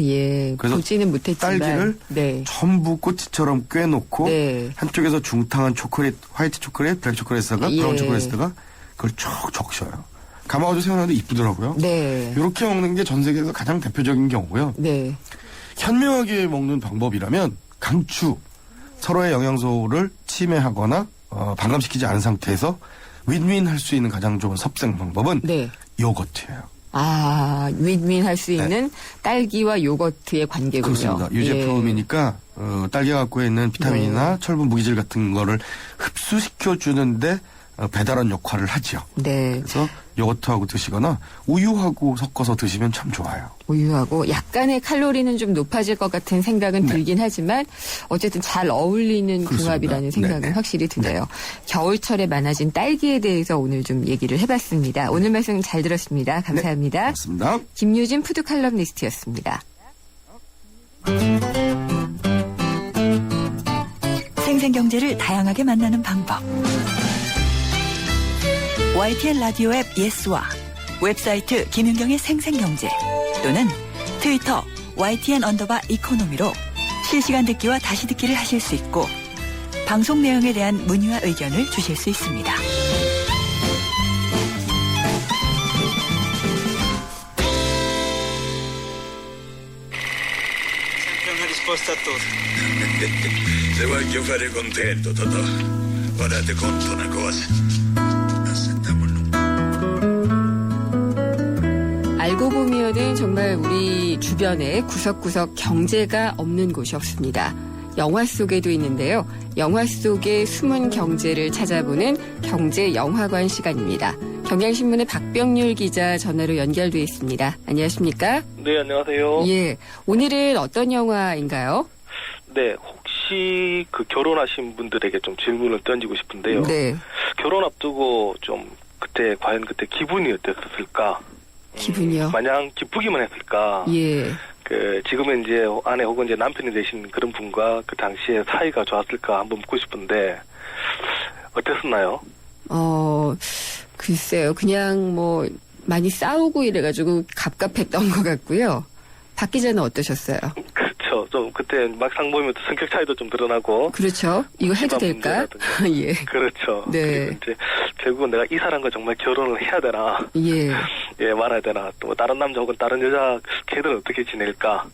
예. 그래서 보지는 못했지만. 딸기를 네. 전부 꼬치처럼 꿰놓고 네. 한쪽에서 중탕한 초콜릿, 화이트 초콜릿, 블랙 초콜릿에다가 예. 브라운 초콜릿에다가 그걸 쭉 적셔요. 감아가지고 세워놨는데 이쁘더라고요. 네. 이렇게 먹는 게 전 세계에서 가장 대표적인 경우고요. 네. 현명하게 먹는 방법이라면 강추, 서로의 영양소를 침해하거나 반감시키지 않은 상태에서 윈윈 할 수 있는 가장 좋은 섭생 방법은 네. 요거트예요. 윈윈 할 수 있는 딸기와 요거트의 관계군요. 그렇습니다. 유제품이니까 딸기가 갖고 있는 비타민이나 철분, 무기질 같은 거를 흡수시켜 주는데 배달원 역할을 하죠. 네. 그래서 요거트하고 드시거나 우유하고 섞어서 드시면 참 좋아요. 우유하고 약간의 칼로리는 좀 높아질 것 같은 생각은 네. 들긴 하지만 어쨌든 잘 어울리는 그렇습니다. 궁합이라는 생각은 네네. 확실히 드네요. 겨울철에 많아진 딸기에 대해서 오늘 좀 얘기를 해봤습니다. 오늘 말씀 잘 들었습니다. 감사합니다. 맞습니다. 김유진 푸드칼럼니스트였습니다. 생생경제를 다양하게 만나는 방법. YTN 라디오 앱 예스와 웹사이트 김윤경의 생생경제 또는 트위터 YTN_이코노미로 실시간 듣기와 다시 듣기를 하실 수 있고 방송 내용에 대한 문의와 의견을 주실 수 있습니다. Se voglio fare contento, Totò. Guardate conto una cosa. 알고 보면은 정말 우리 주변에 구석구석 경제가 없는 곳이 없습니다. 영화 속에도 있는데요. 영화 속의 숨은 경제를 찾아보는 경제영화관 시간입니다. 경향신문의 박병률 기자 전화로 연결돼 있습니다. 안녕하십니까? 네, 안녕하세요. 예, 오늘은 어떤 영화인가요? 네, 혹시 그 결혼하신 분들에게 좀 질문을 던지고 싶은데요. 네. 결혼 앞두고 좀 과연 그때 기분이 어땠을까? 기분이요? 마냥 기쁘기만 했을까? 예. 지금은 이제 아내 혹은 이제 남편이 되신 그런 분과 그 당시에 사이가 좋았을까 한번 묻고 싶은데 어땠었나요? 글쎄요. 그냥 뭐 많이 싸우고 이래가지고 갑갑했던 것 같고요. 박 기자는 어떠셨어요? 그렇죠. 좀 그때 막상 보면 또 성격 차이도 좀 드러나고. 그렇죠. 이거 해도 될까? 예. 그렇죠. 네. 그리고 이제 결국은 내가 이 사람과 정말 결혼을 해야 되나? 예. 예, 말아야 되나? 또 다른 남자 혹은 다른 여자 걔들은 어떻게 지낼까?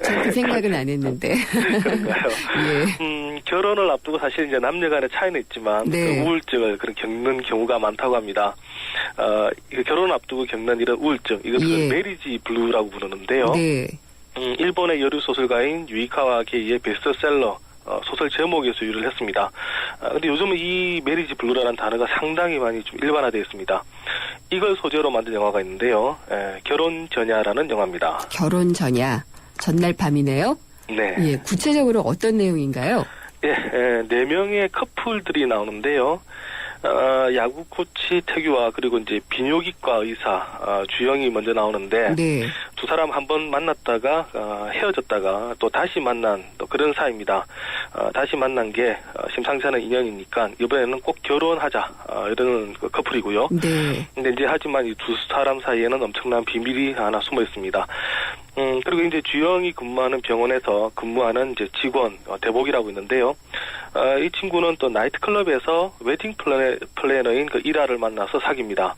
전 그 생각은 안 했는데. 그런가요? 예. 결혼을 앞두고 사실 이제 남녀간의 차이는 있지만 네. 그 우울증을 겪는 경우가 많다고 합니다. 결혼을 앞두고 겪는 이런 우울증, 이것을 예. 메리지 블루라고 부르는데요. 네. 일본의 여류 소설가인 유이카와 게이의 베스트셀러 소설 제목에서 유래를 했습니다. 근데 요즘은 이 메리지 블루라는 단어가 상당히 많이 좀 일반화되어 있습니다. 이걸 소재로 만든 영화가 있는데요. 결혼 전야라는 영화입니다. 결혼 전야. 전날 밤이네요. 네. 예. 구체적으로 어떤 내용인가요? 예, 4명의 커플들이 나오는데요. 야구 코치 태규와 그리고 이제 비뇨기과 의사 주영이 먼저 나오는데 네. 두 두 사람 한번 만났다가 헤어졌다가 또 다시 만난 또 그런 사이입니다. 다시 만난 게 심상치 않은 인연이니까 이번에는 꼭 결혼하자 이런 그 커플이고요. 네. 근데 이제 하지만 이 두 사람 사이에는 엄청난 비밀이 하나 숨어 있습니다. 그리고 이제 주영이 근무하는 병원에서 근무하는 이제 직원 대복이라고 있는데요. 이 친구는 또 나이트클럽에서 웨딩 플래너인 그 이라를 만나서 사귀입니다.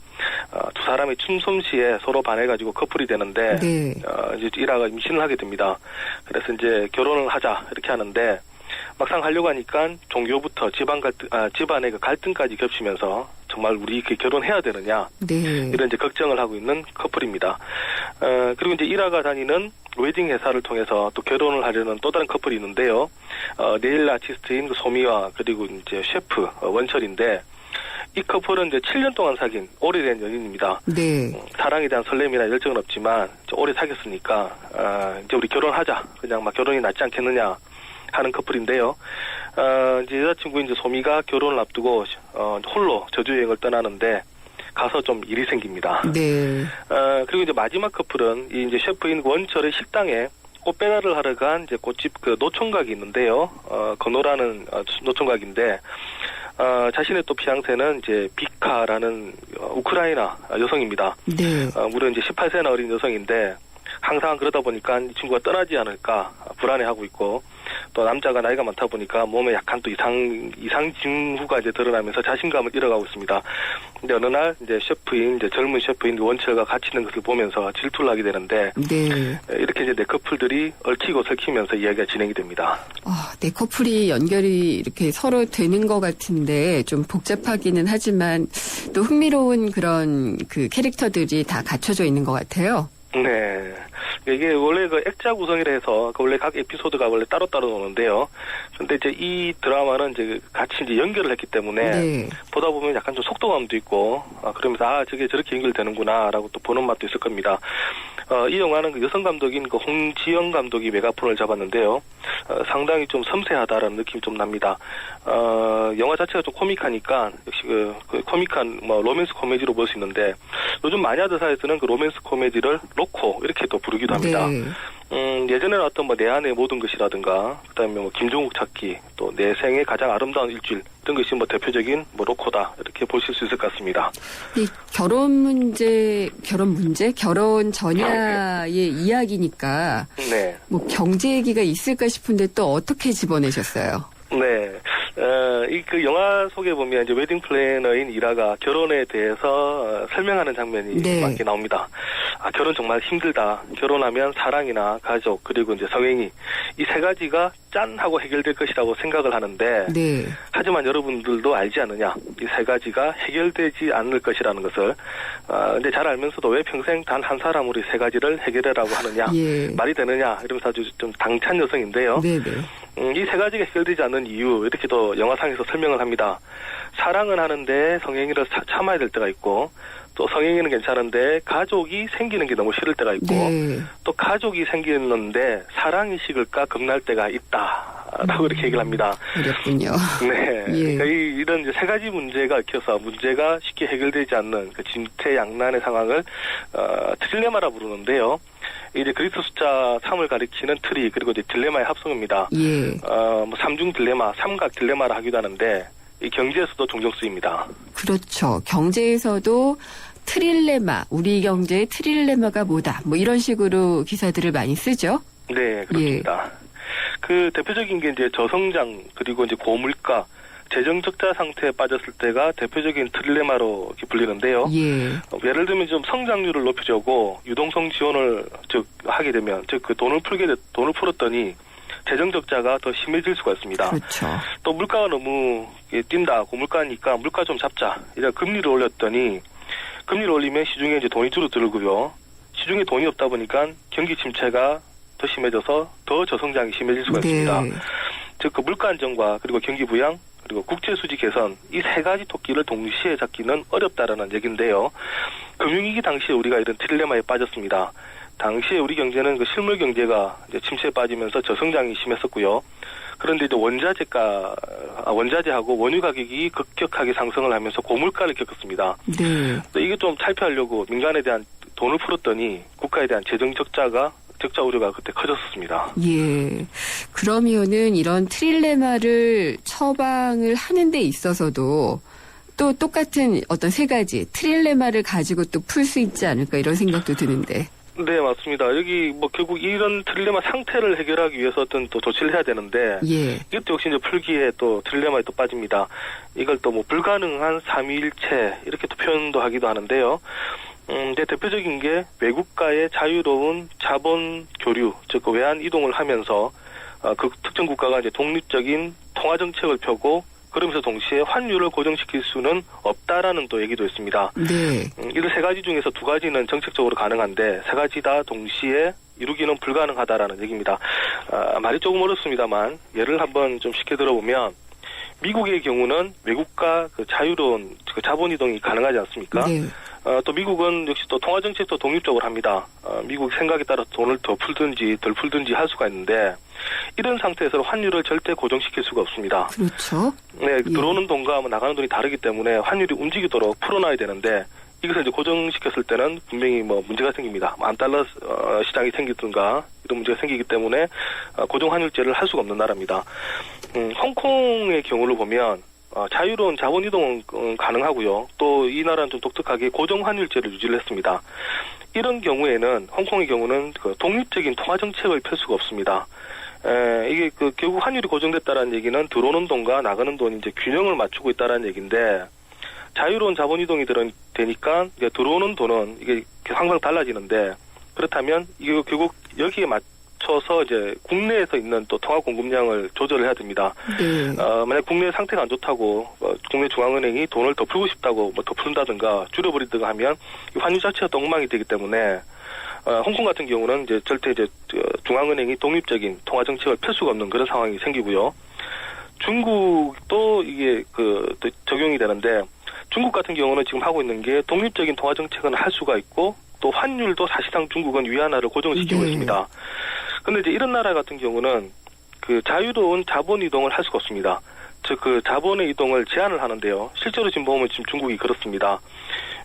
두 사람이 춤솜씨에 서로 반해가지고 커플이 되는데 네. 이제 이라가 임신을 하게 됩니다. 그래서 이제 결혼을 하자 이렇게 하는데 막상 하려고 하니까 종교부터 집안의 그 갈등까지 겹치면서 정말 우리 이렇게 결혼해야 되느냐 네. 이런 이제 걱정을 하고 있는 커플입니다. 그리고 이제 이라가 다니는 웨딩 회사를 통해서 또 결혼을 하려는 또 다른 커플이 있는데요. 네일 아티스트인 그 소미와 그리고 이제 셰프 원철인데 이 커플은 이제 7년 동안 사귄 오래된 연인입니다. 네. 사랑에 대한 설렘이나 열정은 없지만 오래 사귀었으니까 이제 우리 결혼하자. 그냥 막 결혼이 낫지 않겠느냐 하는 커플인데요. 이제 여자친구 이제 소미가 결혼을 앞두고 홀로 저주 여행을 떠나는데 가서 좀 일이 생깁니다. 네. 그리고 이제 마지막 커플은 이 이제 셰프인 원철의 식당에 꽃 배달을 하러 간 이제 꽃집 그 노총각이 있는데요. 건호라는 노총각인데 자신의 또 피앙세는 이제 비카라는 우크라이나 여성입니다. 네. 무려 이제 18세나 어린 여성인데 항상 그러다 보니까 이 친구가 떠나지 않을까 불안해하고 있고 또 남자가 나이가 많다 보니까 몸에 약간 또 이상 징후가 이제 드러나면서 자신감을 잃어가고 있습니다. 근데 어느 날 이제 젊은 셰프인 원철과 같이 있는 것을 보면서 질투를 하게 되는데 네. 이렇게 이제 네 커플들이 얽히고 설키면서 이야기가 진행이 됩니다. 네 커플이 연결이 이렇게 서로 되는 것 같은데 좀 복잡하기는 하지만 또 흥미로운 그런 그 캐릭터들이 다 갖춰져 있는 것 같아요. 네. 이게 원래 그 액자 구성이라 해서 원래 각 에피소드가 원래 따로따로 오는데요. 근데 이제 이 드라마는 이제 같이 이제 연결을 했기 때문에 네. 보다 보면 약간 좀 속도감도 있고 그러면서 저게 저렇게 연결되는구나라고 또 보는 맛도 있을 겁니다. 이 영화는 그 여성 감독인 그 홍지영 감독이 메가폰을 잡았는데요. 상당히 좀 섬세하다라는 느낌이 좀 납니다. 영화 자체가 좀 코믹하니까 역시 그 코믹한 로맨스 코미디로 볼 수 있는데 요즘 마니아드사에서는 그 로맨스 코미디를 로코 이렇게 또 부르기도 합니다. 네. 예전에 나왔던 내 안의 모든 것이라든가 그다음에 김종국 찾기 또 내 생의 가장 아름다운 일주일 이런 것이 대표적인 로코다 이렇게 보실 수 있을 것 같습니다. 이 결혼 전야의 이야기니까 네. 경제 얘기가 있을까 싶은데 또 어떻게 집어내셨어요? 네. 그 영화 속에 보면 이제 웨딩 플래너인 이라가 결혼에 대해서 설명하는 장면이 네. 많게 나옵니다. 결혼 정말 힘들다. 결혼하면 사랑이나 가족 그리고 이제 성행위 이 세 가지가 짠 하고 해결될 것이라고 생각을 하는데 네. 하지만 여러분들도 알지 않느냐 이 세 가지가 해결되지 않을 것이라는 것을 근데 잘 알면서도 왜 평생 단 한 사람으로 이 세 가지를 해결하라고 하느냐 예. 말이 되느냐 이러면서 아주 좀 당찬 여성인데요. 네네. 이 세 가지가 해결되지 않는 이유 이렇게 또 영화상에서 설명을 합니다. 사랑은 하는데 성행위를 참아야 될 때가 있고 또 성행위는 괜찮은데 가족이 생기는 게 너무 싫을 때가 있고 네. 또 가족이 생기는데 사랑이 식을까 겁날 때가 있다라고 이렇게 얘기를 합니다. 어렵군요. 네. 예. 그러니까 이런 이제 세 가지 문제가 얽혀서 문제가 쉽게 해결되지 않는 그 진퇴양난의 상황을 트릴레마라 부르는데요. 이제 그리스 숫자 3을 가리키는 트리 그리고 이제 딜레마의 합성입니다. 예. 삼중 딜레마, 삼각 딜레마를 하기도 하는데 이 경제에서도 종종 쓰입니다. 그렇죠. 경제에서도 트릴레마, 우리 경제의 트릴레마가 뭐다. 이런 식으로 기사들을 많이 쓰죠. 네, 그렇습니다. 그 대표적인 게 이제 저성장 그리고 이제 고물가, 재정 적자 상태에 빠졌을 때가 대표적인 트릴레마로 이렇게 불리는데요. 예. 예를 들면 좀 성장률을 높이려고 유동성 지원을 하게 되면 그 돈을 풀었더니 재정 적자가 더 심해질 수가 있습니다. 그렇죠. 또 물가가 너무 뛴다, 고물가니까 물가 좀 잡자. 이래 금리를 올렸더니 금리를 올리면 시중에 이제 돈이 줄어들고요. 시중에 돈이 없다 보니까 경기 침체가 더 심해져서 더 저성장이 심해질 수가 있습니다. 즉 그 물가 안정과 그리고 경기 부양 그리고 국제 수지 개선 이 세 가지 토끼를 동시에 잡기는 어렵다라는 얘기인데요. 금융위기 당시에 우리가 이런 트릴레마에 빠졌습니다. 당시에 우리 경제는 그 실물 경제가 이제 침체에 빠지면서 저성장이 심했었고요. 그런데 이제 원자재하고 원유 가격이 급격하게 상승을 하면서 고물가를 겪었습니다. 네. 이게 좀 탈피하려고 민간에 대한 돈을 풀었더니 국가에 대한 재정 적자 우려가 그때 커졌었습니다. 예. 그러면은 이런 트릴레마를 처방을 하는 데 있어서도 또 똑같은 어떤 세 가지 트릴레마를 가지고 또 풀 수 있지 않을까 이런 생각도 드는데. 네, 맞습니다. 여기 뭐 결국 이런 트릴레마 상태를 해결하기 위해서 어떤 또 조치를 해야 되는데 예. 이것도 역시 이제 풀기에 또 트릴레마에 또 빠집니다. 이걸 또 뭐 불가능한 삼위일체 이렇게 또 표현도 하기도 하는데요. 이제 대표적인 게 외국과의 자유로운 자본 교류, 즉 그 외환 이동을 하면서 그 특정 국가가 이제 독립적인 통화 정책을 펴고 그러면서 동시에 환율을 고정시킬 수는 없다라는 또 얘기도 있습니다. 네. 이런 세 가지 중에서 두 가지는 정책적으로 가능한데 세 가지 다 동시에 이루기는 불가능하다라는 얘기입니다. 말이 조금 어렵습니다만 예를 한번 좀 쉽게 들어보면 미국의 경우는 외국과 그 자유로운 그 자본 이동이 가능하지 않습니까? 네. 또 미국은 역시 또 통화 정책도 독립적으로 합니다. 미국 생각에 따라 돈을 더 풀든지 덜 풀든지 할 수가 있는데 이런 상태에서 환율을 절대 고정시킬 수가 없습니다. 그렇죠. 네, 들어오는 돈과 나가는 돈이 다르기 때문에 환율이 움직이도록 풀어놔야 되는데 이것을 이제 고정시켰을 때는 분명히 뭐 문제가 생깁니다. 만 달러 시장이 생기든가 이런 문제가 생기기 때문에 고정 환율제를 할 수가 없는 나라입니다. 홍콩의 경우를 보면 자유로운 자본 이동은 가능하고요. 또 이 나라는 좀 독특하게 고정 환율제를 유지를 했습니다. 이런 경우에는 홍콩의 경우는 그 독립적인 통화 정책을 펼 수가 없습니다. 이게 그 결국 환율이 고정됐다라는 얘기는 들어오는 돈과 나가는 돈이 이제 균형을 맞추고 있다라는 얘기인데 자유로운 자본 이동이 되니까 이제 들어오는 돈은 이게 항상 달라지는데 그렇다면 이게 결국 여기에 맞춰서 이제 국내에서 있는 또 통화 공급량을 조절을 해야 됩니다. 네. 만약 국내 상태가 안 좋다고 국내 중앙은행이 돈을 더 풀고 싶다고 뭐 더 푼다든가 줄여버리든가 하면 이 환율 자체가 또 엉망이 되기 때문에 홍콩 같은 경우는 이제 절대 이제 중앙은행이 독립적인 통화 정책을 펼 수가 없는 그런 상황이 생기고요. 중국도 이게 또 적용이 되는데 중국 같은 경우는 지금 하고 있는 게 독립적인 통화 정책은 할 수가 있고 또 환율도 사실상 중국은 위안화를 고정시키고 있습니다. 그런데 이제 이런 나라 같은 경우는 그 자유로운 자본 이동을 할 수가 없습니다. 즉 그 자본의 이동을 제한을 하는데요. 실제로 지금 보면 지금 중국이 그렇습니다.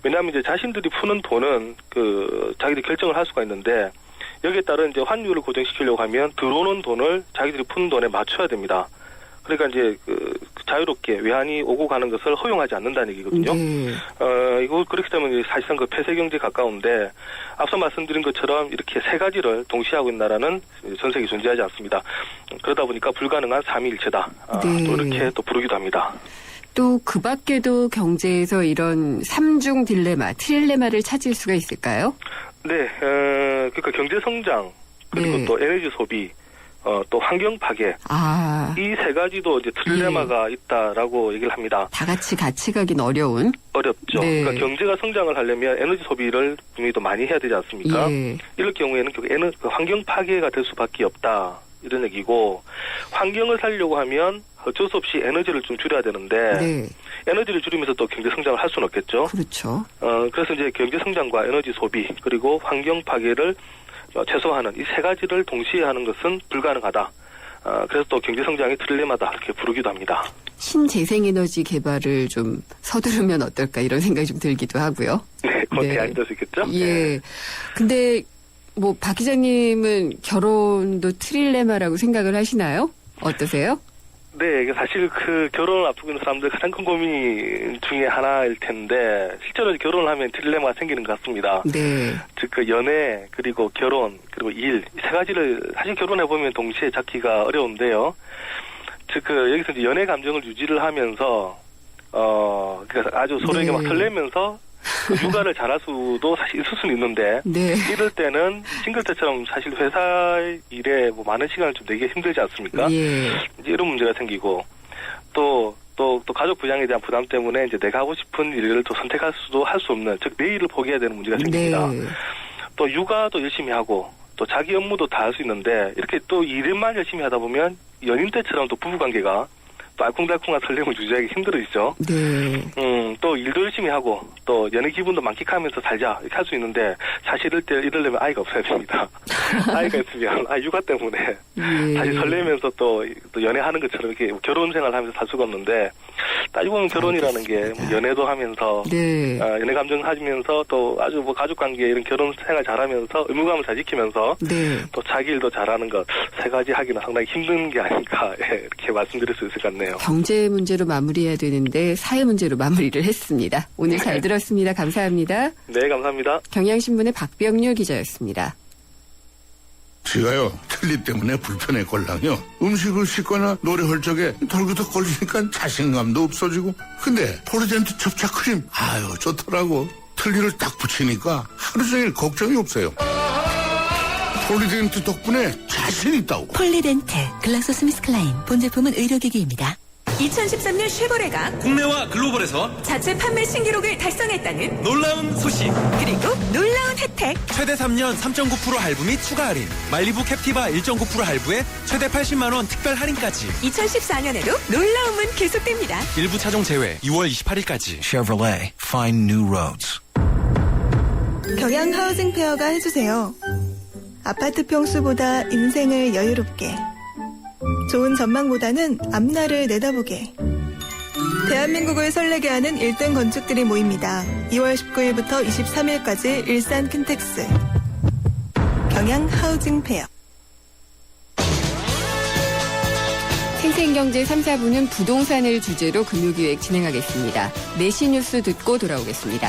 왜냐하면 이제 자신들이 푸는 돈은 그 자기들이 결정을 할 수가 있는데 여기에 따른 이제 환율을 고정시키려고 하면 들어오는 돈을 자기들이 푸는 돈에 맞춰야 됩니다. 그러니까 이제 그 자유롭게 외환이 오고 가는 것을 허용하지 않는다는 얘기거든요. 이거 그렇기 때문에 사실상 그 폐쇄 경제에 가까운데 앞서 말씀드린 것처럼 이렇게 세 가지를 동시에 하고 있는 나라는 전 세계에 존재하지 않습니다. 그러다 보니까 불가능한 삼위일체다. 네. 또 이렇게 또 부르기도 합니다. 또 그 밖에도 경제에서 이런 삼중 딜레마, 트릴레마를 찾을 수가 있을까요? 네, 그러니까 경제 성장 그리고 네. 또 에너지 소비. 또 환경 파괴. 이 세 가지도 이제 트릴레마가 있다라고 얘기를 합니다. 다 같이 가긴 어려운. 어렵죠. 네. 그러니까 경제가 성장을 하려면 에너지 소비를 분명히 더 많이 해야 되지 않습니까? 예. 이럴 경우에는 그 환경 파괴가 될 수밖에 없다. 이런 얘기고 환경을 살려고 하면 어쩔 수 없이 에너지를 좀 줄여야 되는데 네. 에너지를 줄이면서 또 경제 성장을 할 수는 없겠죠. 그렇죠. 그래서 이제 경제 성장과 에너지 소비 그리고 환경 파괴를 최소화하는 이 세 가지를 동시에 하는 것은 불가능하다. 그래서 또 경제 성장의 트릴레마다 이렇게 부르기도 합니다. 신재생에너지 개발을 좀 서두르면 어떨까 이런 생각이 좀 들기도 하고요. 네, 그건 대안이 될 수 있겠죠. 예. 근데 뭐 박 기자님은 결혼도 트릴레마라고 생각을 하시나요? 어떠세요? 네, 이게 사실 그 결혼을 앞두고 있는 사람들 가장 큰 고민 중에 하나일 텐데 실제로 결혼을 하면 딜레마가 생기는 것 같습니다. 네. 즉 그 연애 그리고 결혼 그리고 일 이 세 가지를 사실 결혼해 보면 동시에 잡기가 어려운데요. 즉 그 여기서 이제 연애 감정을 유지를 하면서 그러니까 아주 서로에게 막 설레면서 그 육아를 잘할 수도 사실 있을 수는 있는데 네. 이럴 때는 싱글 때처럼 사실 회사 일에 뭐 많은 시간을 좀 내기 힘들지 않습니까? 예. 이제 이런 문제가 생기고 또 가족 부양에 대한 부담 때문에 이제 내가 하고 싶은 일을 또 선택할 수도 할 수 없는 즉 내일을 포기해야 되는 문제가 생깁니다. 네. 또 육아도 열심히 하고 또 자기 업무도 다 할 수 있는데 이렇게 또 일만 열심히 하다 보면 연인 때처럼 또 부부 관계가 또 알콩달콩한 설렘을 유지하기 힘들어지죠. 네. 또 일도 열심히 하고 또 연애 기분도 만끽하면서 살자 이렇게 할 수 있는데 사실 이러려면 아이가 없어야 됩니다. 아이가 있으면 육아 때문에 예. 다시 설레면서 또 연애하는 것처럼 이렇게 결혼 생활하면서 살 수가 없는데 따지고 보면 결혼이라는 게 연애도 하면서 네. 연애 감정 하면서 또 아주 뭐 가족 관계 이런 결혼 생활 잘하면서 의무감을 잘 지키면서 네. 또 자기 일도 잘하는 것 세 가지 하기는 상당히 힘든 게 아닌가 이렇게 말씀드릴 수 있을 것 같네요. 경제 문제로 마무리해야 되는데 사회 문제로 마무리를 했습니다. 오늘 잘 들었습니다. 감사합니다. 네, 감사합니다. 경향신문의 박병률 기자였습니다. 제가요 틀니 때문에 불편했걸랑요. 음식을 씻거나 노래할 적에 덜그덕 걸리니까 자신감도 없어지고. 근데 폴리덴트 접착 크림 아유 좋더라고. 틀니를 딱 붙이니까 하루 종일 걱정이 없어요. 폴리덴트 덕분에 자신 있다고. 폴리덴트 글라소스미스클라인 본제품은 의료기기입니다. 2013년 쉐보레가 국내와 글로벌에서 자체 판매 신기록을 달성했다는 놀라운 소식. 그리고 놀라운 혜택. 최대 3년 3.9% 할부 및 추가 할인. 말리부 캡티바 1.9% 할부에 최대 80만 원 특별 할인까지. 2014년에도 놀라움은 계속됩니다. 일부 차종 제외 2월 28일까지. Chevrolet, find new roads. 경양 하우징 페어가 해주세요. 아파트 평수보다 인생을 여유롭게. 좋은 전망보다는 앞날을 내다보게. 대한민국을 설레게 하는 1등 건축들이 모입니다. 2월 19일부터 23일까지 일산 킨텍스. 경양 하우징 페어. 생생경제 3, 4부는 부동산을 주제로 금요기획 진행하겠습니다. 내시 뉴스 듣고 돌아오겠습니다.